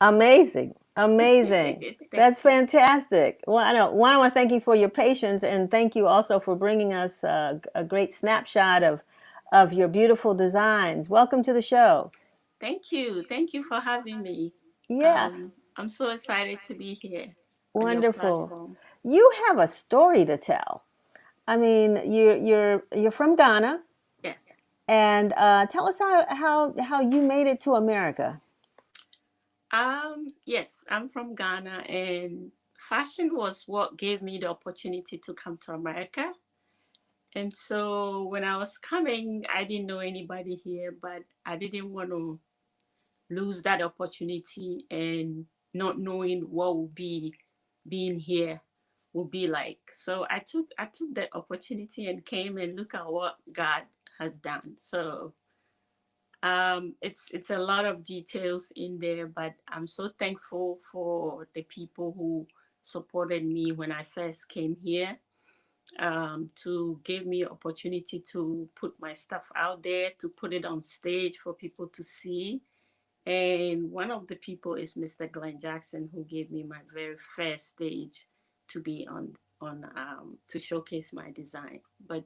Amazing. Amazing. Thank That's you. fantastic. Well, I know. One, I want to thank you for your patience, and thank you also for bringing us a great snapshot of your beautiful designs. Welcome to the show. Thank you. Thank you for having me. Yeah, I'm so excited to be here on your wonderful. platform. You have a story to tell. I mean, you're from Ghana, Yes. and tell us how you made it to America. Yes, I'm from Ghana, and fashion was what gave me the opportunity to come to America. And so when I was coming, I didn't know anybody here, but I didn't want to lose that opportunity and not knowing what would be being here would be like. So I took that opportunity and came, and look at what God has done. So it's a lot of details in there, but I'm so thankful for the people who supported me when I first came here, to give me opportunity to put my stuff out there, to put it on stage for people to see. And one of the people is Mr. Glenn Jackson, who gave me my very first stage to be on to showcase my design. But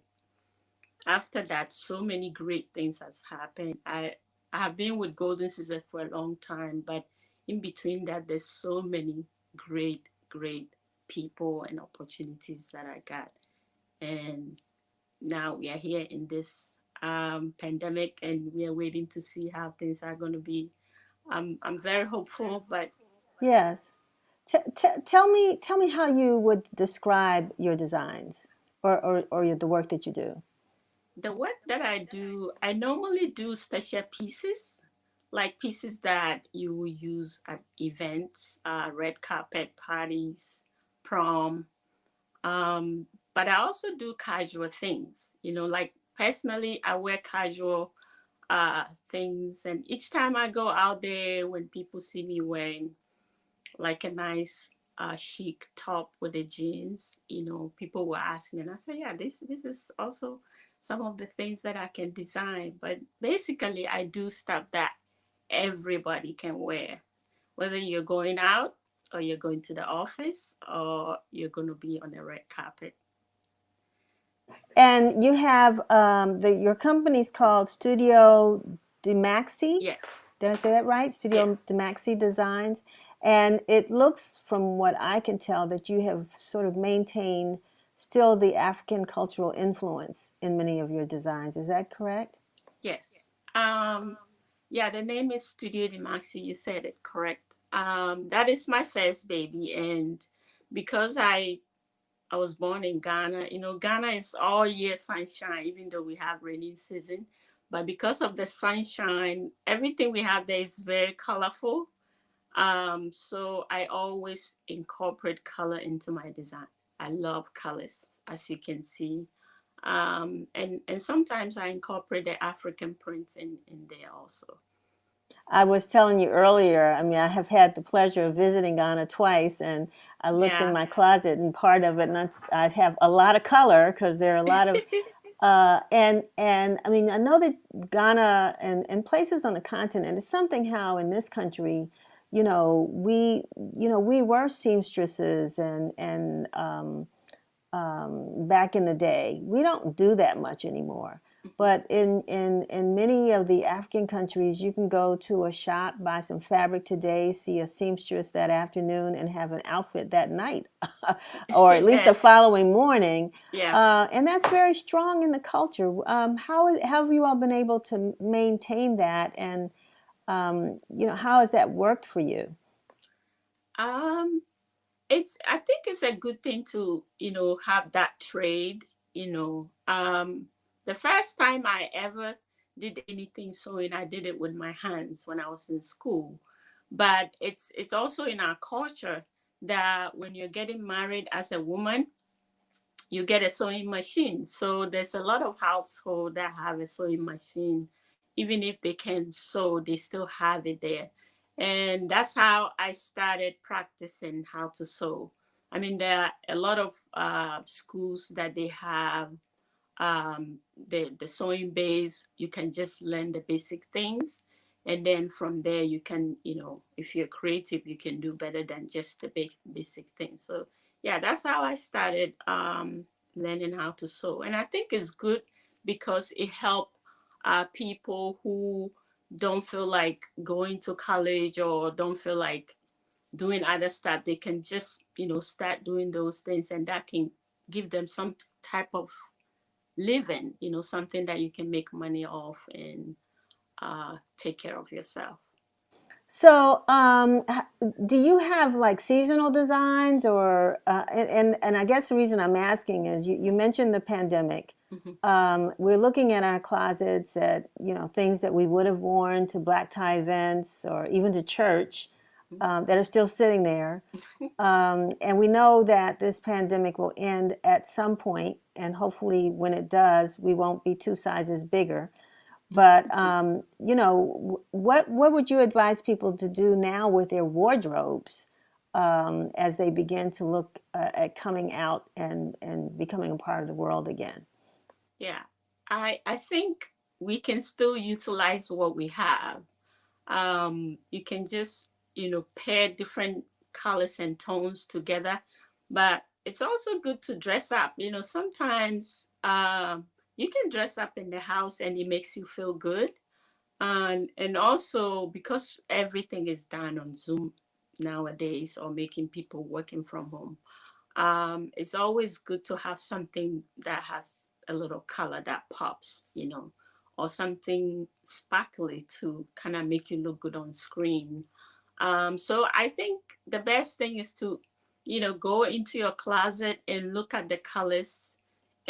after that, so many great things has happened. I have been with Golden Caesar for a long time, but in between that, there's so many great people and opportunities that I got. And now we are here in this pandemic, and we are waiting to see how things are going to be. I'm very hopeful, but Yes. Tell me how you would describe your designs or the work that you do. the work that I do, I normally do special pieces, like pieces that you will use at events, red carpet parties, prom. Um, but I also do casual things, like personally, I wear casual things. And each time I go out there, when people see me wearing like a nice chic top with the jeans, people will ask me, and I say, yeah, this is also some of the things that I can design. But basically, I do stuff that everybody can wear, whether you're going out or you're going to the office or you're going to be on the red carpet. And you have your company's called Studio DeMaxi. Yes, Did I say that right? Studio yes, DeMaxi Designs. And it looks, from what I can tell, that you have sort of maintained still the African cultural influence in many of your designs. Is that correct? yes. Yeah, the name is Studio Di Maxi. You said it correct. That is my first baby, and because I was born in Ghana. Ghana is all year sunshine, even though we have rainy season. But because of the sunshine, everything we have there is very colorful. So I always incorporate color into my design. I love colors, as you can see. And sometimes I incorporate the African prints in there also. I was telling you earlier, I mean, I have had the pleasure of visiting Ghana twice, and I looked in Yeah. my closet, and part of it, and I have a lot of color because there are a lot of, and I mean, I know that Ghana and places on the continent is something how in this country, we were seamstresses and back in the day. We don't do that much anymore. Mhm. But in many of the African countries, you can go to a shop, buy some fabric today, see a seamstress that afternoon, and have an outfit that night, or at least the following morning. Yeah. And that's very strong in the culture. How have you all been able to maintain that? And how has that worked for you? Um, I think it's a good thing to, have that trade, you know. The first time I ever did anything sewing, I did it with my hands when I was in school. But it's also in our culture that when you're getting married as a woman, you get a sewing machine. So there's a lot of households that have a sewing machine. Even if they can sew, they still have it there. And that's how I started practicing how to sew. I mean, there are a lot of schools that they have the sewing base. You can just learn the basic things. And then from there, you can, if you're creative, you can do better than just the basic things. So yeah, that's how I started learning how to sew. And I think it's good because it helped people who don't feel like going to college or don't feel like doing other stuff. They can just, start doing those things, and that can give them some type of living, something that you can make money off and take care of yourself. So, do you have like seasonal designs, or and I guess the reason I'm asking is you mentioned the pandemic. Mm-hmm. We're looking at our closets at things that we would have worn to black tie events or even to church that are still sitting there. And we know that this pandemic will end at some point, and hopefully, when it does, we won't be two sizes bigger. But what would you advise people to do now with their wardrobes as they begin to look at coming out and becoming a part of the world again? Yeah, I think we can still utilize what we have. You can just pair different colors and tones together, but it's also good to dress up. Sometimes you can dress up in the house and it makes you feel good. And also because everything is done on Zoom nowadays, or making people working from home, it's always good to have something that has a little color that pops, or something sparkly to kind of make you look good on screen. So I think the best thing is to, go into your closet and look at the colors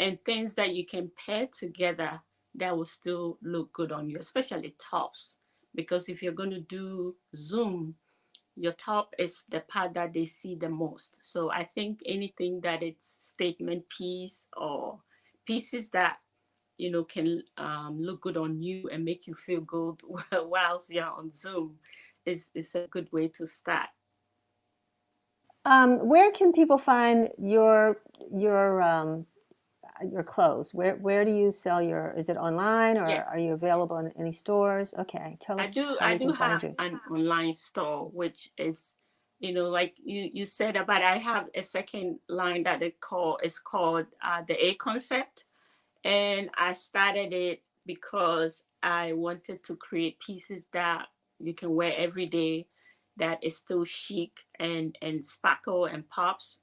and things that you can pair together that will still look good on you, especially tops. Because if you're going to do Zoom, your top is the part that they see the most. So I think anything that it's statement piece or pieces that can look good on you and make you feel good whilst you're on Zoom is a good way to start. Where can people find your clothes? Where do you sell your? Is it online, or are Yes, you available in any stores? Okay, tell I us do. how I we do can have find you. an online store, which is, like you said about. I have a second line that it's called the A Concept, and I started it because I wanted to create pieces that you can wear every day, that is still chic and sparkle and pops.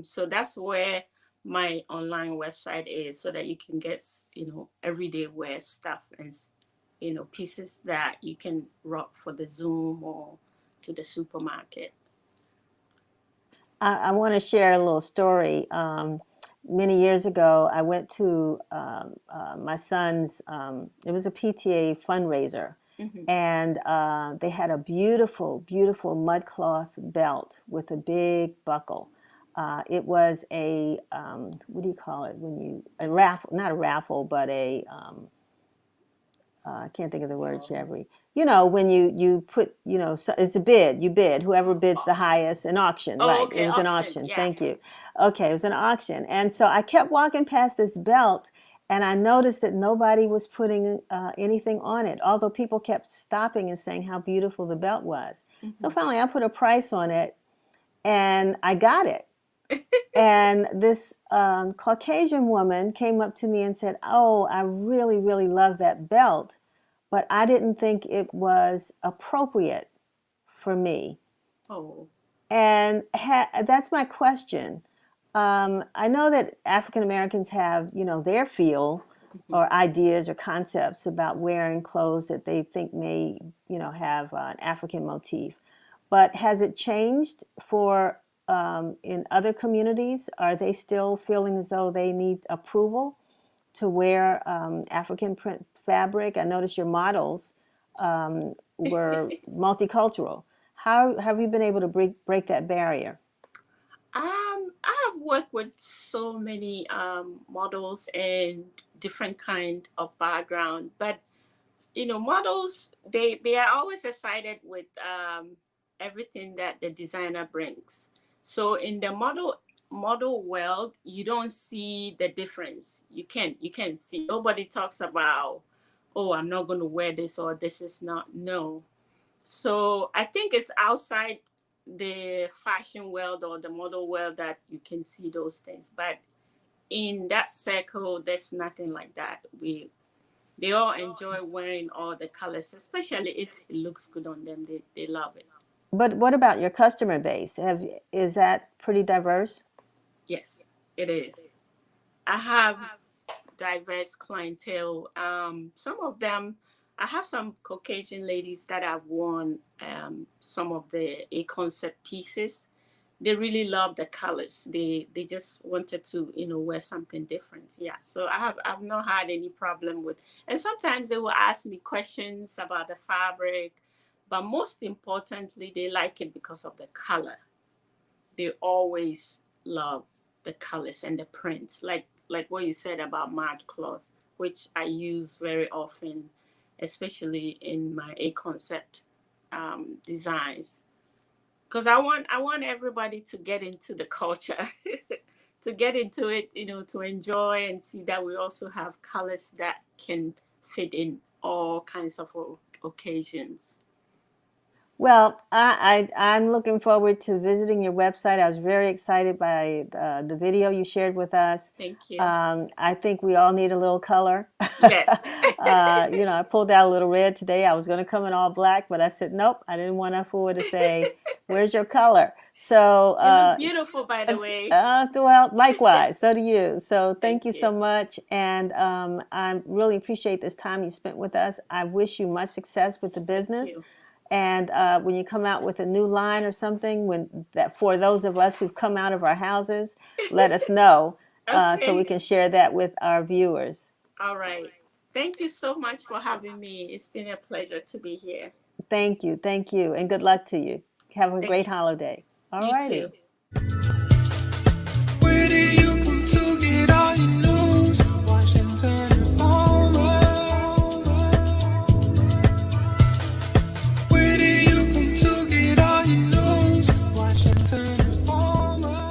So that's where my online website is, so that you can get everyday wear stuff and pieces that you can rock for the Zoom or to the supermarket. I want to share a little story. Many years ago, I went to my son's, it was a PTA fundraiser, Mm-hmm. and they had a beautiful, beautiful mudcloth belt with a big buckle. It was what do you call it when a raffle, not a raffle, but I can't think of the word, Chevry. When you put, so it's a bid. You bid. Whoever bids the highest, an auction, Oh, right? It okay, was an auction. auction. Yeah. Thank you. Okay, it was an auction. And so I kept walking past this belt, and I noticed that nobody was putting anything on it, although people kept stopping and saying how beautiful the belt was. So Mm-hmm. finally, I put a price on it, and I got it. And this Caucasian woman came up to me and said, "Oh, I really, really love that belt, but I didn't think it was appropriate for me." Oh. And that's my question. I know that African Americans have, their feel Mm-hmm. or ideas or concepts about wearing clothes that they think may, have an African motif. But has it changed for in other communities? Are they still feeling as though they need approval to wear African print fabric? I noticed your models were multicultural. How have you been able to break that barrier? I have worked with so many models and different kind of background, but models, they are always excited with everything that the designer brings. So in the model world, you don't see the difference. You can see, nobody talks about oh, I'm not going to wear this, or this is not. No. So I think it's outside the fashion world or the model world that you can see those things. But in that circle, there's nothing like that. They all enjoy wearing all the colors, especially if it looks good on them. They love it. But what about your customer base? Is that pretty diverse? Yes, it is. I have diverse clientele. Some of them, I have some Caucasian ladies that have worn some of the A concept pieces. They really love the colors. They just wanted to wear something different. Yeah. So I've not had any problem with. And sometimes they will ask me questions about the fabric, but most importantly, they like it because of the color. They always love the colors and the prints, like what you said about mud cloth, which I use very often, especially in my A concept designs, because I want everybody to get into the culture, to get into it, to enjoy and see that we also have colors that can fit in all kinds of occasions. Well, I'm looking forward to visiting your website. I was very excited by the video you shared with us. Thank you. I think we all need a little color. Yes. I pulled out a little red today. I was going to come in all black, but I said, nope, I didn't want Afua to say, where's your color? So, You look beautiful, by the way. well, likewise, so do you. So thank you you. so much. And I really appreciate this time you spent with us. I wish you much success with the business. You. And when you come out with a new line or something, for those of us who've come out of our houses, let us know so we can share that with our viewers. All right. Thank you so much for having me. It's been a pleasure to be here. Thank you. Thank you. And good luck to you. Have a great you. holiday. All You righty. too. Where do you come to get